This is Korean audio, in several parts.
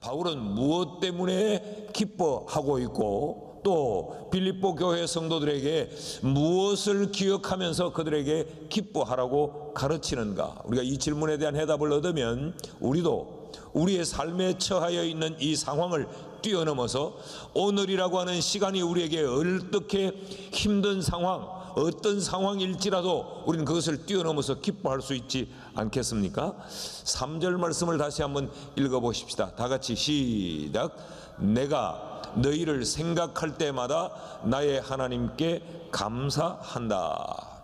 바울은 무엇 때문에 기뻐하고 있고 또 빌립보 교회 성도들에게 무엇을 기억하면서 그들에게 기뻐하라고 가르치는가? 우리가 이 질문에 대한 해답을 얻으면 우리도 우리의 삶에 처하여 있는 이 상황을 뛰어넘어서 오늘이라고 하는 시간이 우리에게 어떻게 힘든 상황, 어떤 상황일지라도 우리는 그것을 뛰어넘어서 기뻐할 수 있지 않겠습니까? 3절 말씀을 다시 한번 읽어보십시다. 다 같이 시작. 내가 너희를 생각할 때마다 나의 하나님께 감사한다.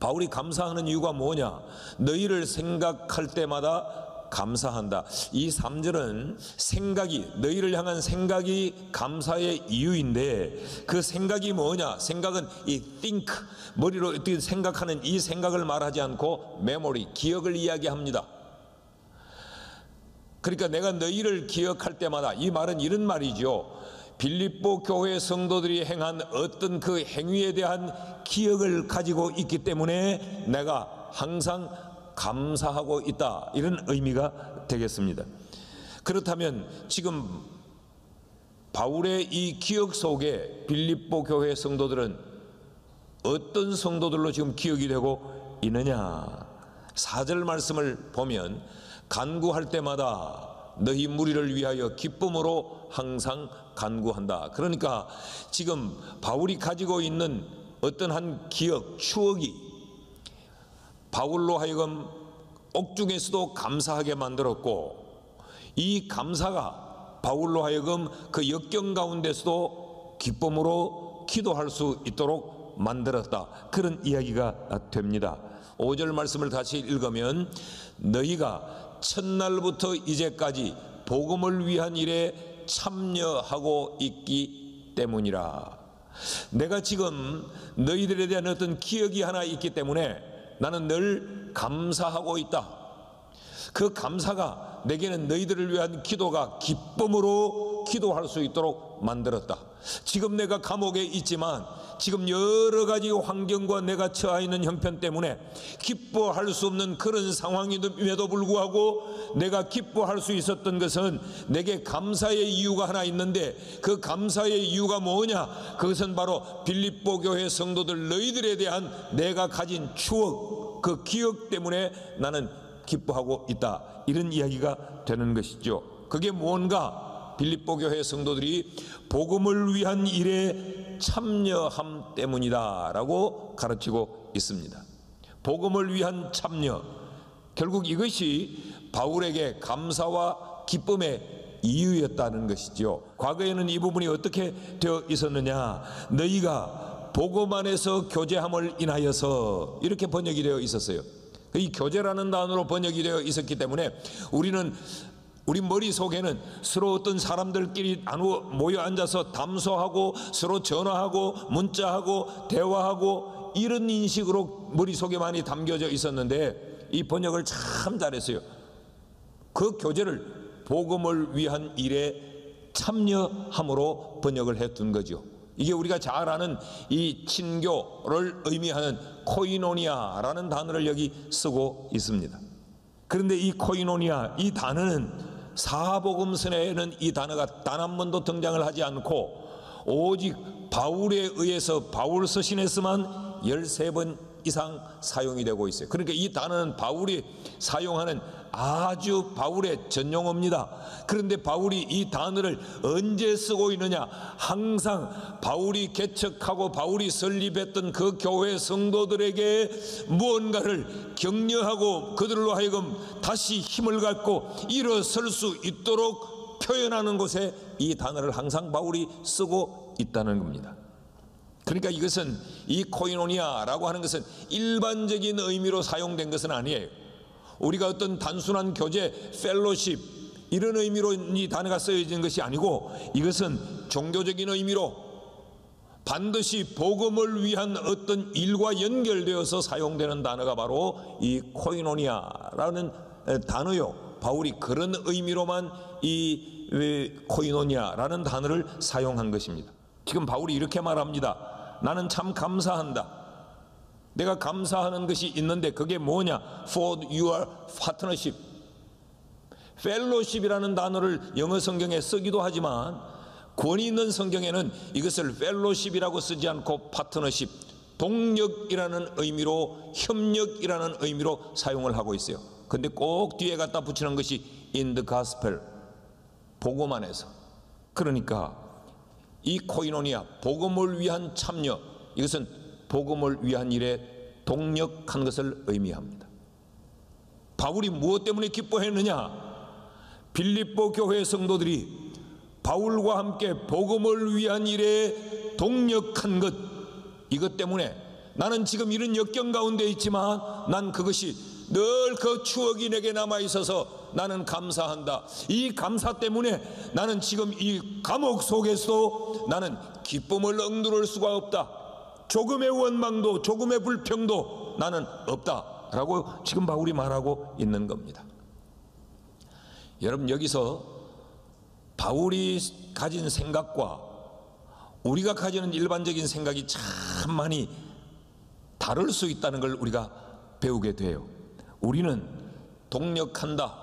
바울이 감사하는 이유가 뭐냐? 너희를 생각할 때마다 감사한다. 이 3절은 생각이, 너희를 향한 생각이 감사의 이유인데 그 생각이 뭐냐? 생각은 이 think, 머리로 어떻게 생각하는 이 생각을 말하지 않고 memory, 기억을 이야기합니다. 그러니까 내가 너희를 기억할 때마다, 이 말은 이런 말이죠. 빌립보 교회 성도들이 행한 어떤 그 행위에 대한 기억을 가지고 있기 때문에 내가 항상 감사하고 있다, 이런 의미가 되겠습니다. 그렇다면 지금 바울의 이 기억 속에 빌립보 교회 성도들은 어떤 성도들로 지금 기억이 되고 있느냐? 4절 말씀을 보면 간구할 때마다 너희 무리를 위하여 기쁨으로 항상 간구한다. 그러니까 지금 바울이 가지고 있는 어떤 한 기억, 추억이 바울로 하여금 옥중에서도 감사하게 만들었고 이 감사가 바울로 하여금 그 역경 가운데서도 기쁨으로 기도할 수 있도록 만들었다, 그런 이야기가 됩니다. 5절 말씀을 다시 읽으면 너희가 첫날부터 이제까지 복음을 위한 일에 참여하고 있기 때문이라. 내가 지금 너희들에 대한 어떤 기억이 하나 있기 때문에 나는 늘 감사하고 있다. 그 감사가 내게는 너희들을 위한 기도가 기쁨으로 기도할 수 있도록 만들었다. 지금 내가 감옥에 있지만 지금 여러 가지 환경과 내가 처해 있는 형편 때문에 기뻐할 수 없는 그런 상황임에도 불구하고 내가 기뻐할 수 있었던 것은 내게 감사의 이유가 하나 있는데 그 감사의 이유가 뭐냐? 그것은 바로 빌립보 교회 성도들 너희들에 대한 내가 가진 추억, 그 기억 때문에 나는 기뻐하고 있다, 이런 이야기가 되는 것이죠. 그게 뭔가? 빌립보 교회 성도들이 복음을 위한 일에 참여함 때문이다 라고 가르치고 있습니다. 복음을 위한 참여, 결국 이것이 바울에게 감사와 기쁨의 이유였다는 것이죠. 과거에는 이 부분이 어떻게 되어 있었느냐? 너희가 복음 안에서 교제함을 인하여서, 이렇게 번역이 되어 있었어요. 이 교제라는 단어로 번역이 되어 있었기 때문에 우리 머릿속에는 서로 어떤 사람들끼리 모여 앉아서 담소하고 서로 전화하고 문자하고 대화하고 이런 인식으로 머릿속에 많이 담겨져 있었는데 이 번역을 참 잘했어요. 그 교제를 복음을 위한 일에 참여함으로 번역을 해둔 거죠. 이게 우리가 잘 아는 이 친교를 의미하는 코이노니아라는 단어를 여기 쓰고 있습니다. 그런데 이 코이노니아, 이 단어는 사복음서에는 이 단어가 단 한 번도 등장을 하지 않고 오직 바울에 의해서 바울 서신에서만 13번 이상 사용이 되고 있어요. 그러니까 이 단어는 바울이 사용하는 아주 바울의 전용어입니다. 그런데 바울이 이 단어를 언제 쓰고 있느냐? 항상 바울이 개척하고 바울이 설립했던 그 교회 성도들에게 무언가를 격려하고 그들로 하여금 다시 힘을 갖고 일어설 수 있도록 표현하는 곳에 이 단어를 항상 바울이 쓰고 있다는 겁니다. 그러니까 이것은 이 코이노니아라고 하는 것은 일반적인 의미로 사용된 것은 아니에요. 우리가 어떤 단순한 교제, 펠로십 이런 의미로 이 단어가 쓰여진 것이 아니고 이것은 종교적인 의미로 반드시 복음을 위한 어떤 일과 연결되어서 사용되는 단어가 바로 이 코이노니아라는 단어요. 바울이 그런 의미로만 이 코이노니아라는 단어를 사용한 것입니다. 지금 바울이 이렇게 말합니다. 나는 참 감사한다. 내가 감사하는 것이 있는데 그게 뭐냐? For your partnership, 펠로십이라는 단어를 영어 성경에 쓰기도 하지만 권위 있는 성경에는 이것을 펠로십이라고 쓰지 않고 파트너십, 동력이라는 의미로, 협력이라는 의미로 사용을 하고 있어요. 근데 꼭 뒤에 갖다 붙이는 것이 in the gospel, 복음 안에서. 그러니까 이 코이노니아, 복음을 위한 참여, 이것은 복음을 위한 일에 동력한 것을 의미합니다. 바울이 무엇 때문에 기뻐했느냐? 빌립보 교회 성도들이 바울과 함께 복음을 위한 일에 동력한 것, 이것 때문에 나는 지금 이런 역경 가운데 있지만 난 그것이 늘 그 추억이 내게 남아 있어서 나는 감사한다. 이 감사 때문에 나는 지금 이 감옥 속에서도 나는 기쁨을 억누를 수가 없다. 조금의 원망도 조금의 불평도 나는 없다 라고 지금 바울이 말하고 있는 겁니다. 여러분, 여기서 바울이 가진 생각과 우리가 가지는 일반적인 생각이 참 많이 다를 수 있다는 걸 우리가 배우게 돼요. 우리는 동력한다,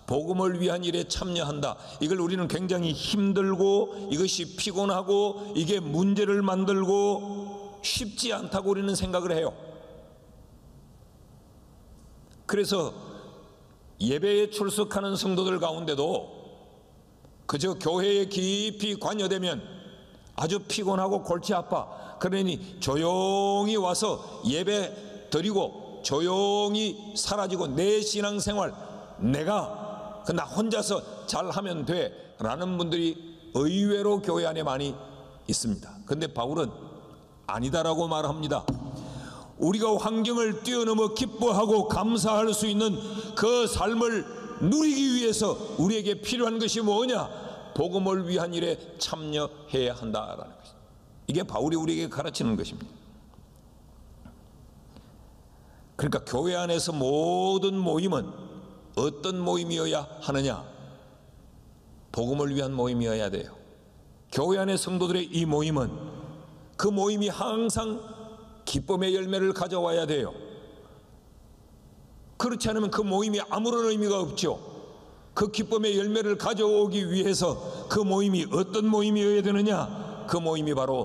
복음을 위한 일에 참여한다, 이걸 우리는 굉장히 힘들고 이것이 피곤하고 이게 문제를 만들고 쉽지 않다고 우리는 생각을 해요. 그래서 예배에 출석하는 성도들 가운데도 그저 교회에 깊이 관여되면 아주 피곤하고 골치 아파. 그러니 조용히 와서 예배 드리고 조용히 사라지고 내 신앙생활 내가 나 혼자서 잘하면 돼 라는 분들이 의외로 교회 안에 많이 있습니다. 그런데 바울은 아니다라고 말합니다. 우리가 환경을 뛰어넘어 기뻐하고 감사할 수 있는 그 삶을 누리기 위해서 우리에게 필요한 것이 뭐냐? 복음을 위한 일에 참여해야 한다라는 것입니다. 이게 바울이 우리에게 가르치는 것입니다. 그러니까 교회 안에서 모든 모임은 어떤 모임이어야 하느냐? 복음을 위한 모임이어야 돼요. 교회 안의 성도들의 이 모임은 그 모임이 항상 기쁨의 열매를 가져와야 돼요. 그렇지 않으면 그 모임이 아무런 의미가 없죠. 그 기쁨의 열매를 가져오기 위해서 그 모임이 어떤 모임이어야 되느냐? 그 모임이 바로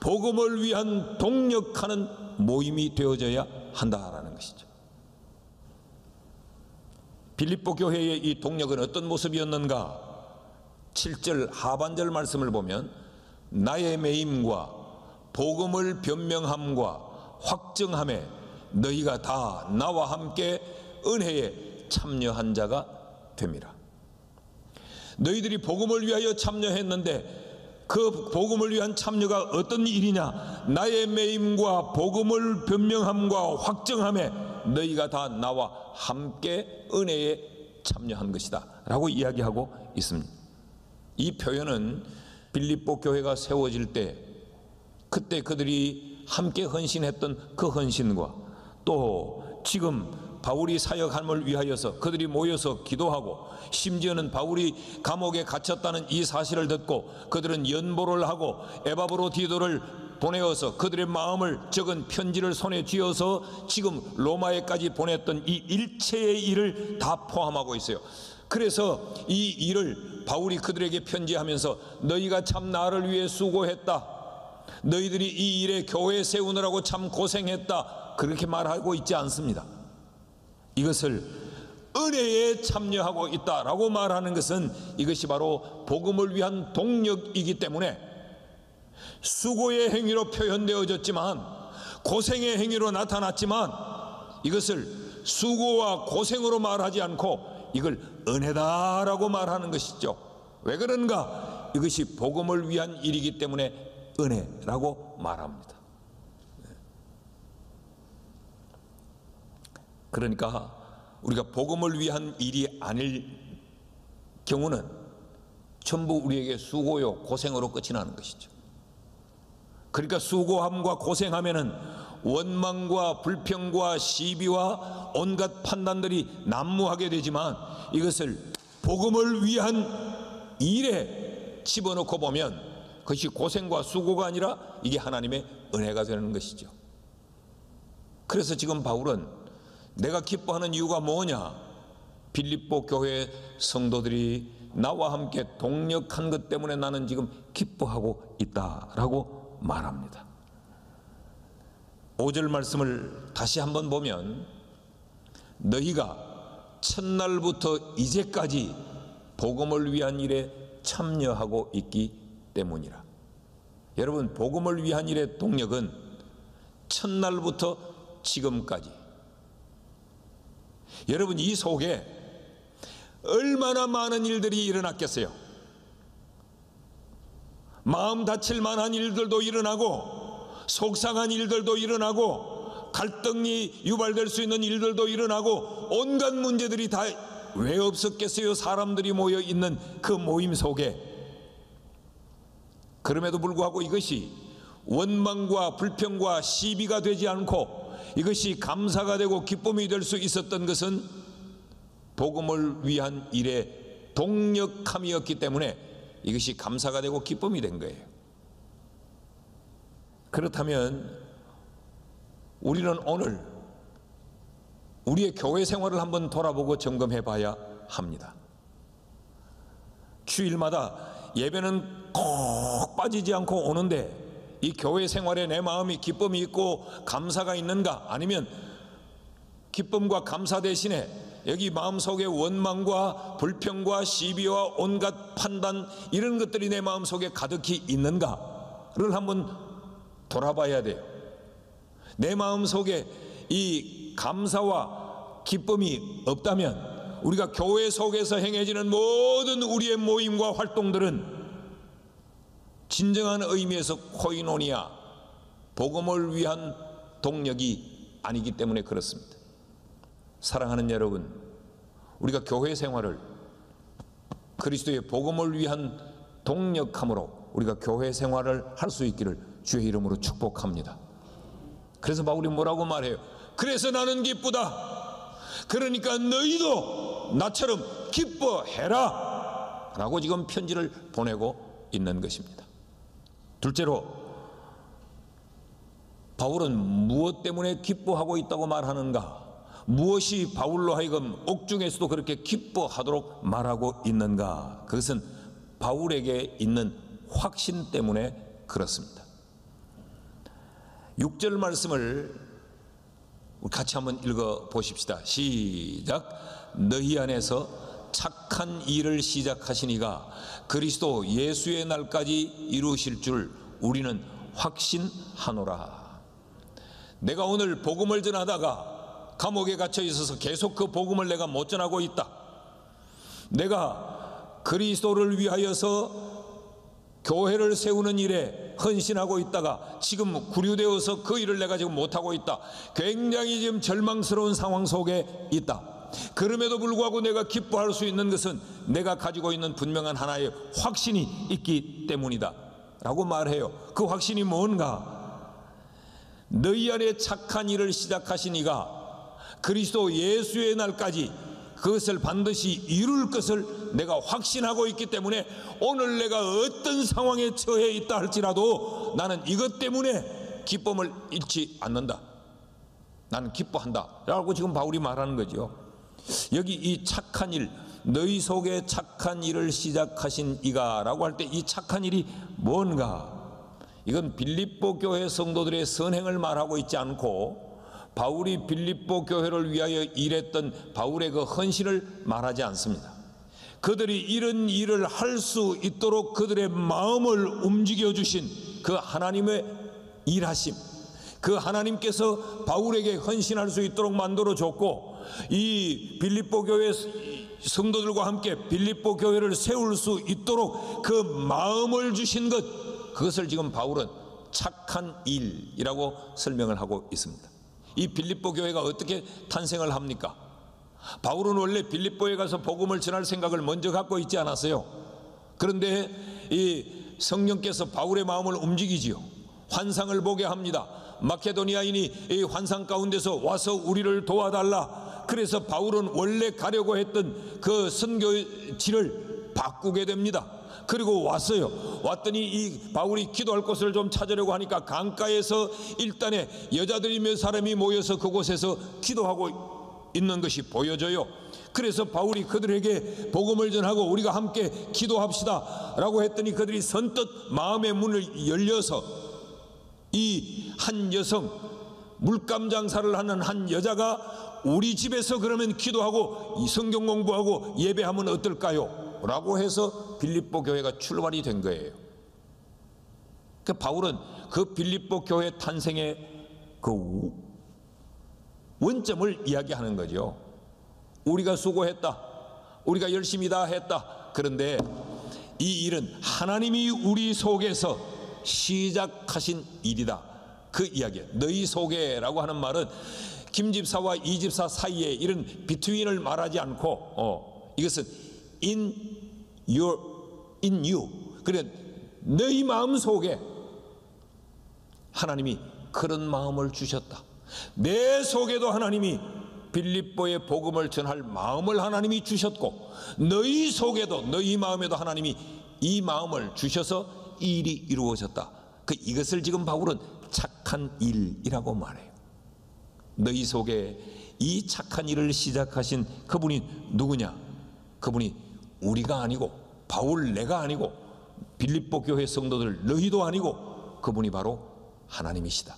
복음을 위한 동력하는 모임이 되어져야 한다라는 것이죠. 빌립보 교회의 이 동력은 어떤 모습이었는가? 7절 하반절 말씀을 보면 나의 매임과 복음을 변명함과 확증함에 너희가 다 나와 함께 은혜에 참여한 자가 됩니다. 너희들이 복음을 위하여 참여했는데 그 복음을 위한 참여가 어떤 일이냐? 나의 매임과 복음을 변명함과 확증함에 너희가 다 나와 함께 은혜에 참여한 것이다 라고 이야기하고 있습니다. 이 표현은 빌립보 교회가 세워질 때 그때 그들이 함께 헌신했던 그 헌신과 또 지금 바울이 사역함을 위하여서 그들이 모여서 기도하고 심지어는 바울이 감옥에 갇혔다는 이 사실을 듣고 그들은 연보를 하고 에바브로디도를 보내어서 그들의 마음을 적은 편지를 손에 쥐어서 지금 로마에까지 보냈던 이 일체의 일을 다 포함하고 있어요. 그래서 이 일을 바울이 그들에게 편지하면서 너희가 참 나를 위해 수고했다, 너희들이 이 일에 교회 세우느라고 참 고생했다, 그렇게 말하고 있지 않습니다. 이것을 은혜에 참여하고 있다라고 말하는 것은 이것이 바로 복음을 위한 동력이기 때문에 수고의 행위로 표현되어졌지만 고생의 행위로 나타났지만 이것을 수고와 고생으로 말하지 않고 이걸 은혜다라고 말하는 것이죠. 왜 그런가? 이것이 복음을 위한 일이기 때문에 은혜라고 말합니다. 그러니까 우리가 복음을 위한 일이 아닐 경우는 전부 우리에게 수고요 고생으로 끝이 나는 것이죠. 그러니까 수고함과 고생하면은 원망과 불평과 시비와 온갖 판단들이 난무하게 되지만 이것을 복음을 위한 일에 집어넣고 보면 그것이 고생과 수고가 아니라 이게 하나님의 은혜가 되는 것이죠. 그래서 지금 바울은 내가 기뻐하는 이유가 뭐냐? 빌립보 교회 성도들이 나와 함께 동력한 것 때문에 나는 지금 기뻐하고 있다라고 말합니다. 5절 말씀을 다시 한번 보면 너희가 첫날부터 이제까지 복음을 위한 일에 참여하고 있기 때문이라. 여러분, 복음을 위한 일의 동력은 첫날부터 지금까지, 여러분 이 속에 얼마나 많은 일들이 일어났겠어요. 마음 다칠 만한 일들도 일어나고 속상한 일들도 일어나고 갈등이 유발될 수 있는 일들도 일어나고 온갖 문제들이 다 왜 없었겠어요? 사람들이 모여 있는 그 모임 속에. 그럼에도 불구하고 이것이 원망과 불평과 시비가 되지 않고 이것이 감사가 되고 기쁨이 될 수 있었던 것은 복음을 위한 일의 동력함이었기 때문에 이것이 감사가 되고 기쁨이 된 거예요. 그렇다면 우리는 오늘 우리의 교회 생활을 한번 돌아보고 점검해 봐야 합니다. 주일마다 예배는 꼭 빠지지 않고 오는데 이 교회 생활에 내 마음이 기쁨이 있고 감사가 있는가? 아니면 기쁨과 감사 대신에 여기 마음속에 원망과 불평과 시비와 온갖 판단 이런 것들이 내 마음속에 가득히 있는가를 한번 돌아봐야 돼요. 내 마음속에 이 감사와 기쁨이 없다면 우리가 교회 속에서 행해지는 모든 우리의 모임과 활동들은 진정한 의미에서 코이노니아, 복음을 위한 동력이 아니기 때문에 그렇습니다. 사랑하는 여러분, 우리가 교회 생활을 그리스도의 복음을 위한 동력함으로 우리가 교회 생활을 할 수 있기를 주의 이름으로 축복합니다. 그래서 바울이 뭐라고 말해요? 그래서 나는 기쁘다. 그러니까 너희도 나처럼 기뻐해라 라고 지금 편지를 보내고 있는 것입니다. 둘째로 바울은 무엇 때문에 기뻐하고 있다고 말하는가? 무엇이 바울로 하여금 옥중에서도 그렇게 기뻐하도록 말하고 있는가? 그것은 바울에게 있는 확신 때문에 그렇습니다. 6절 말씀을 같이 한번 읽어 보십시다. 시작. 너희 안에서 착한 일을 시작하신 이가 그리스도 예수의 날까지 이루실 줄 우리는 확신하노라. 내가 오늘 복음을 전하다가 감옥에 갇혀 있어서 계속 그 복음을 내가 못 전하고 있다. 내가 그리스도를 위하여서 교회를 세우는 일에 헌신하고 있다가 지금 구류되어서 그 일을 내가 지금 못하고 있다. 굉장히 지금 절망스러운 상황 속에 있다. 그럼에도 불구하고 내가 기뻐할 수 있는 것은 내가 가지고 있는 분명한 하나의 확신이 있기 때문이다 라고 말해요. 그 확신이 뭔가? 너희 안에 착한 일을 시작하신 이가 그리스도 예수의 날까지 그것을 반드시 이룰 것을 내가 확신하고 있기 때문에 오늘 내가 어떤 상황에 처해 있다 할지라도 나는 이것 때문에 기쁨을 잃지 않는다. 나는 기뻐한다 라고 지금 바울이 말하는 거죠. 여기 이 착한 일, 너희 속에 착한 일을 시작하신 이가 라고 할 때 이 착한 일이 뭔가? 이건 빌립보 교회 성도들의 선행을 말하고 있지 않고 바울이 빌립보 교회를 위하여 일했던 바울의 그 헌신을 말하지 않습니다. 그들이 이런 일을 할 수 있도록 그들의 마음을 움직여 주신 그 하나님의 일하심, 그 하나님께서 바울에게 헌신할 수 있도록 만들어 줬고 이 빌립보 교회 성도들과 함께 빌립보 교회를 세울 수 있도록 그 마음을 주신 것, 그것을 지금 바울은 착한 일이라고 설명을 하고 있습니다. 이 빌립보 교회가 어떻게 탄생을 합니까? 바울은 원래 빌립보에 가서 복음을 전할 생각을 먼저 갖고 있지 않았어요. 그런데 이 성령께서 바울의 마음을 움직이지요. 환상을 보게 합니다. 마케도니아인이 이 환상 가운데서 와서 우리를 도와달라. 그래서 바울은 원래 가려고 했던 그 선교지를 바꾸게 됩니다. 그리고 왔어요. 왔더니 이 바울이 기도할 곳을 좀 찾으려고 하니까 강가에서 일단에 여자들이 몇 사람이 모여서 그곳에서 기도하고 있는 것이 보여져요. 그래서 바울이 그들에게 복음을 전하고 우리가 함께 기도합시다 라고 했더니 그들이 선뜻 마음의 문을 열려서 이 한 여성, 물감 장사를 하는 한 여자가 우리 집에서 그러면 기도하고 이 성경 공부하고 예배하면 어떨까요? 라고 해서 빌립보 교회가 출발이 된 거예요. 그 바울은 그 빌립보 교회 탄생의 그 원점을 이야기하는 거죠. 우리가 수고했다, 우리가 열심히 다 했다. 그런데 이 일은 하나님이 우리 속에서 시작하신 일이다. 그 이야기예요. 너희 속에라고 하는 말은 김집사와 이집사 사이에 이런 비트윈을 말하지 않고 이것은 in you. 그래 너희 마음 속에 하나님이 그런 마음을 주셨다. 내 속에도 하나님이 빌립보의 복음을 전할 마음을 하나님이 주셨고 너희 속에도 너희 마음에도 하나님이 이 마음을 주셔서 이 일이 이루어졌다. 이것을 지금 바울은 착한 일이라고 말해요. 너희 속에 이 착한 일을 시작하신 그분이 누구냐? 그분이 우리가 아니고 바울 내가 아니고 빌립보 교회 성도들 너희도 아니고 그분이 바로 하나님이시다.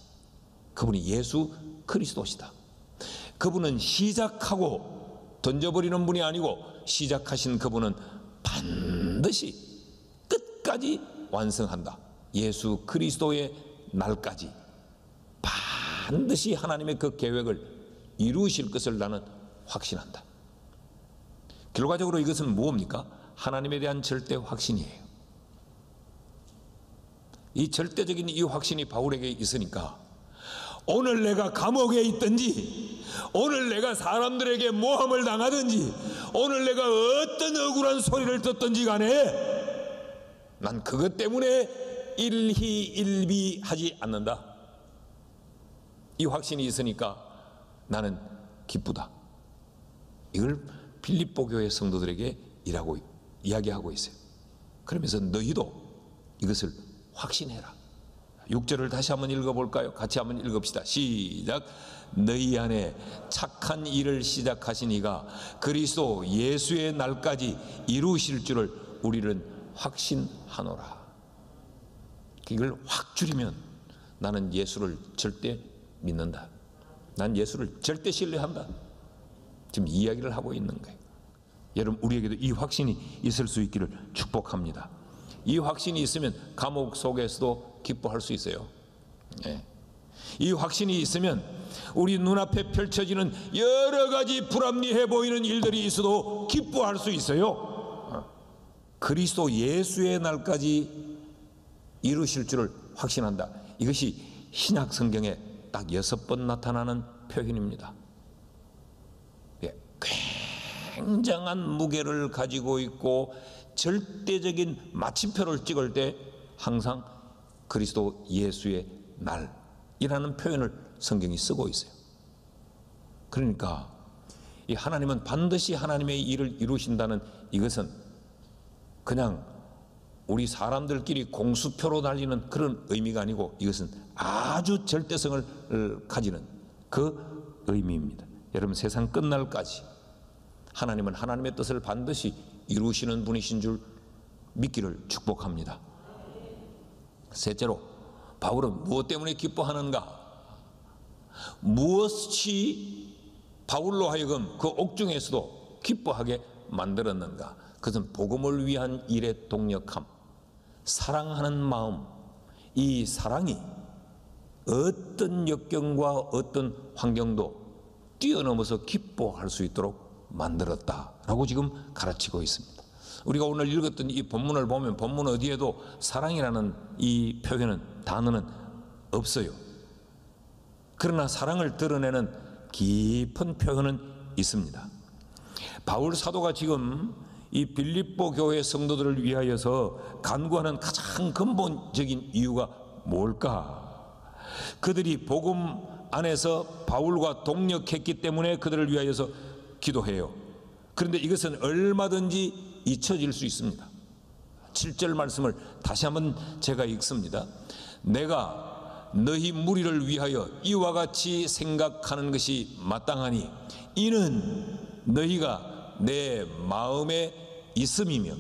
그분이 예수 그리스도시다. 그분은 시작하고 던져버리는 분이 아니고 시작하신 그분은 반드시 끝까지 완성한다. 예수 그리스도의 날까지 반드시 하나님의 그 계획을 이루실 것을 나는 확신한다. 결과적으로 이것은 무엇입니까? 하나님에 대한 절대 확신이에요. 이 절대적인 이 확신이 바울에게 있으니까 오늘 내가 감옥에 있든지 오늘 내가 사람들에게 모함을 당하든지 오늘 내가 어떤 억울한 소리를 듣든지 간에 난 그것 때문에 일희일비하지 않는다. 이 확신이 있으니까 나는 기쁘다. 이걸 빌립보 교회 성도들에게 이야기하고 있어요. 그러면서 너희도 이것을 확신해라. 6절을 다시 한번 읽어볼까요? 같이 한번 읽읍시다. 시작. 너희 안에 착한 일을 시작하신 이가 그리스도 예수의 날까지 이루실 줄을 우리는 확신하노라. 이걸 확 줄이면 나는 예수를 절대 믿는다. 난 예수를 절대 신뢰한다. 지금 이야기를 하고 있는 거예요. 여러분 우리에게도 이 확신이 있을 수 있기를 축복합니다. 이 확신이 있으면 감옥 속에서도 기뻐할 수 있어요. 이 확신이 있으면 우리 눈앞에 펼쳐지는 여러 가지 불합리해 보이는 일들이 있어도 기뻐할 수 있어요. 그리스도 예수의 날까지 이루실 줄을 확신한다. 이것이 신약 성경에 딱 6번 나타나는 표현입니다. 굉장한 무게를 가지고 있고 절대적인 마침표를 찍을 때 항상 그리스도 예수의 날이라는 표현을 성경이 쓰고 있어요. 그러니까 이 하나님은 반드시 하나님의 일을 이루신다는 이것은 그냥 우리 사람들끼리 공수표로 달리는 그런 의미가 아니고 이것은 아주 절대성을 가지는 그 의미입니다. 여러분 세상 끝날까지 하나님은 하나님의 뜻을 반드시 이루시는 분이신 줄 믿기를 축복합니다. 셋째로 바울은 무엇 때문에 기뻐하는가? 무엇이 바울로 하여금 그 옥중에서도 기뻐하게 만들었는가? 그것은 복음을 위한 일의 동력함, 사랑하는 마음. 이 사랑이 어떤 역경과 어떤 환경도 뛰어넘어서 기뻐할 수 있도록 만들었다라고 지금 가르치고 있습니다. 우리가 오늘 읽었던 이 본문을 보면 본문 어디에도 사랑이라는 이 표현은 단어는 없어요. 그러나 사랑을 드러내는 깊은 표현은 있습니다. 바울 사도가 지금 이 빌립보 교회 성도들을 위하여서 간구하는 가장 근본적인 이유가 뭘까? 그들이 복음 안에서 바울과 동력했기 때문에 그들을 위하여서 기도해요. 그런데 이것은 얼마든지 잊혀질 수 있습니다. 7절 말씀을 다시 한번 제가 읽습니다. 내가 너희 무리를 위하여 이와 같이 생각하는 것이 마땅하니 이는 너희가 내 마음에 있음이며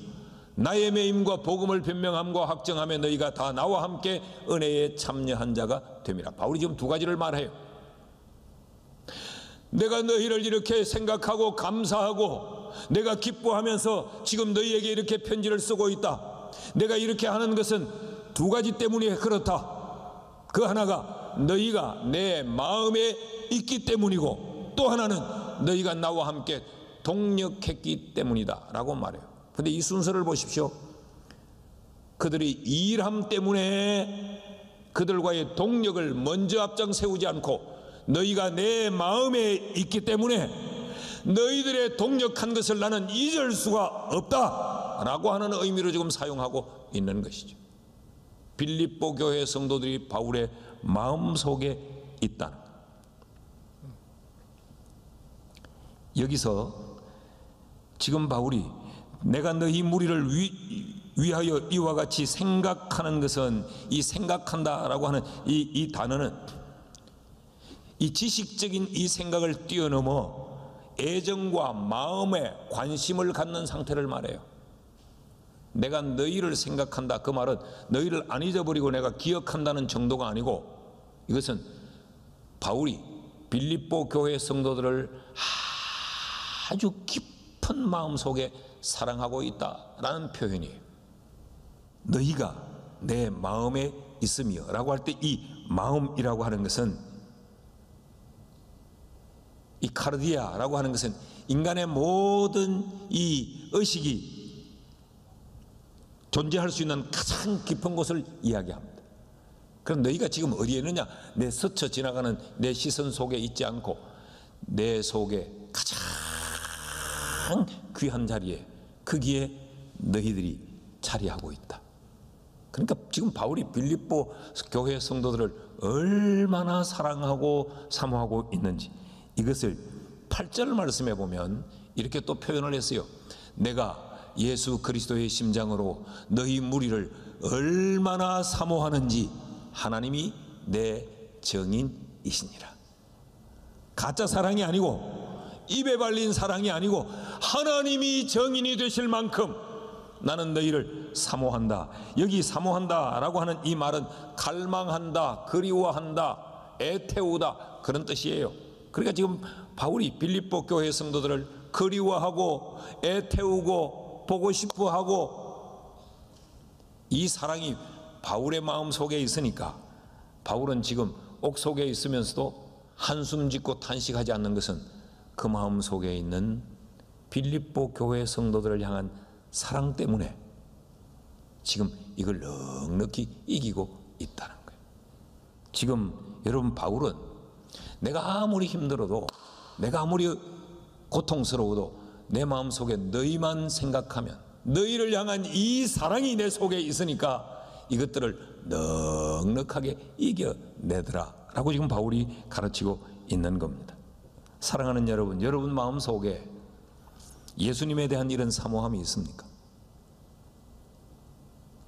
나의 매임과 복음을 변명함과 확정하며 너희가 다 나와 함께 은혜에 참여한 자가 됨이라. 바울이 지금 두 가지를 말해요. 내가 너희를 이렇게 생각하고 감사하고 내가 기뻐하면서 지금 너희에게 이렇게 편지를 쓰고 있다. 내가 이렇게 하는 것은 두 가지 때문에 그렇다. 그 하나가 너희가 내 마음에 있기 때문이고 또 하나는 너희가 나와 함께 동력했기 때문이다 라고 말해요. 근데 이 순서를 보십시오. 그들이 일함 때문에 그들과의 동력을 먼저 앞장 세우지 않고 너희가 내 마음에 있기 때문에 너희들의 동력한 것을 나는 잊을 수가 없다 라고 하는 의미로 지금 사용하고 있는 것이죠. 빌립보 교회 성도들이 바울의 마음속에 있다는 것. 여기서 지금 바울이 내가 너희 무리를 위하여 이와 같이 생각하는 것은, 이 생각한다라고 하는 이 단어는 이 지식적인 이 생각을 뛰어넘어 애정과 마음에 관심을 갖는 상태를 말해요. 내가 너희를 생각한다, 그 말은 너희를 안 잊어버리고 내가 기억한다는 정도가 아니고, 이것은 바울이 빌립보 교회 성도들을 아주 깊은 마음속에 사랑하고 있다라는 표현이에요. 너희가 내 마음에 있으며 라고 할 때 이 마음이라고 하는 것은, 이 카르디아라고 하는 것은 인간의 모든 이 의식이 존재할 수 있는 가장 깊은 곳을 이야기합니다. 그럼 너희가 지금 어디에 있느냐? 내 스쳐 지나가는 내 시선 속에 있지 않고 내 속에 가장 귀한 자리에, 거기에 너희들이 자리하고 있다. 그러니까 지금 바울이 빌립보 교회 성도들을 얼마나 사랑하고 사모하고 있는지, 이것을 8절 말씀에 보면 이렇게 또 표현을 했어요. 내가 예수 그리스도의 심장으로 너희 무리를 얼마나 사모하는지 하나님이 내 정인이시니라. 가짜 사랑이 아니고 입에 발린 사랑이 아니고 하나님이 정인이 되실 만큼 나는 너희를 사모한다. 여기 사모한다 라고 하는 이 말은 갈망한다, 그리워한다, 애태우다, 그런 뜻이에요. 그러니까 지금 바울이 빌립보 교회 성도들을 그리워하고 애태우고 보고 싶어하고, 이 사랑이 바울의 마음속에 있으니까 바울은 지금 옥 속에 있으면서도 한숨 짓고 탄식하지 않는 것은 그 마음속에 있는 빌립보 교회 성도들을 향한 사랑 때문에 지금 이걸 넉넉히 이기고 있다는 거예요. 지금 여러분, 바울은 내가 아무리 힘들어도, 내가 아무리 고통스러워도 내 마음속에 너희만 생각하면, 너희를 향한 이 사랑이 내 속에 있으니까 이것들을 넉넉하게 이겨내더라 라고 지금 바울이 가르치고 있는 겁니다. 사랑하는 여러분, 여러분 마음속에 예수님에 대한 이런 사모함이 있습니까?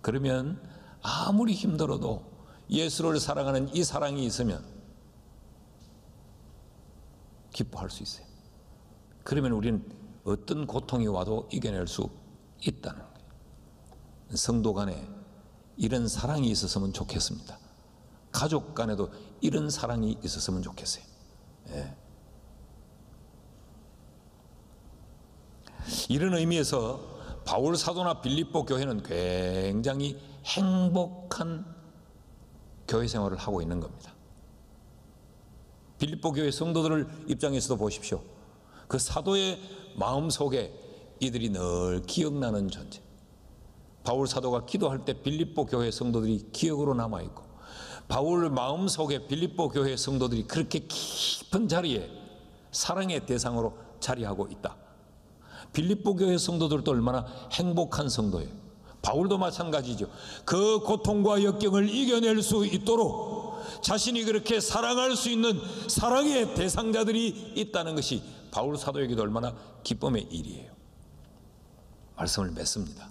그러면 아무리 힘들어도 예수를 사랑하는 이 사랑이 있으면 기뻐할 수 있어요. 그러면 우리는 어떤 고통이 와도 이겨낼 수 있다는 거예요. 성도 간에 이런 사랑이 있었으면 좋겠습니다. 가족 간에도 이런 사랑이 있었으면 좋겠어요. 예. 이런 의미에서 바울 사도나 빌립보 교회는 굉장히 행복한 교회 생활을 하고 있는 겁니다. 빌립보 교회 성도들 입장에서도 보십시오. 그 사도의 마음속에 이들이 늘 기억나는 존재. 바울 사도가 기도할 때 빌립보 교회 성도들이 기억으로 남아있고, 바울 마음속에 빌립보 교회 성도들이 그렇게 깊은 자리에 사랑의 대상으로 자리하고 있다. 빌립보 교회 성도들도 얼마나 행복한 성도예요. 바울도 마찬가지죠. 그 고통과 역경을 이겨낼 수 있도록 자신이 그렇게 사랑할 수 있는 사랑의 대상자들이 있다는 것이 바울 사도에게도 얼마나 기쁨의 일이에요. 말씀을 맺습니다.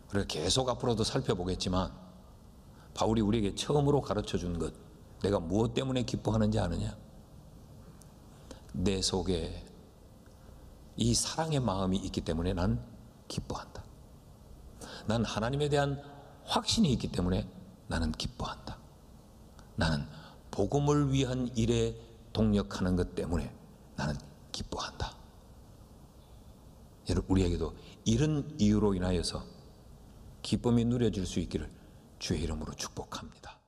그래서 계속 앞으로도 살펴보겠지만, 바울이 우리에게 처음으로 가르쳐 준 것, 내가 무엇 때문에 기뻐하는지 아느냐? 내 속에 이 사랑의 마음이 있기 때문에 난 기뻐한다. 난 하나님에 대한 확신이 있기 때문에 나는 기뻐한다. 나는 복음을 위한 일에 동력하는 것 때문에 나는 기뻐한다. 여러분, 우리에게도 이런 이유로 인하여서 기쁨이 누려질 수 있기를 주의 이름으로 축복합니다.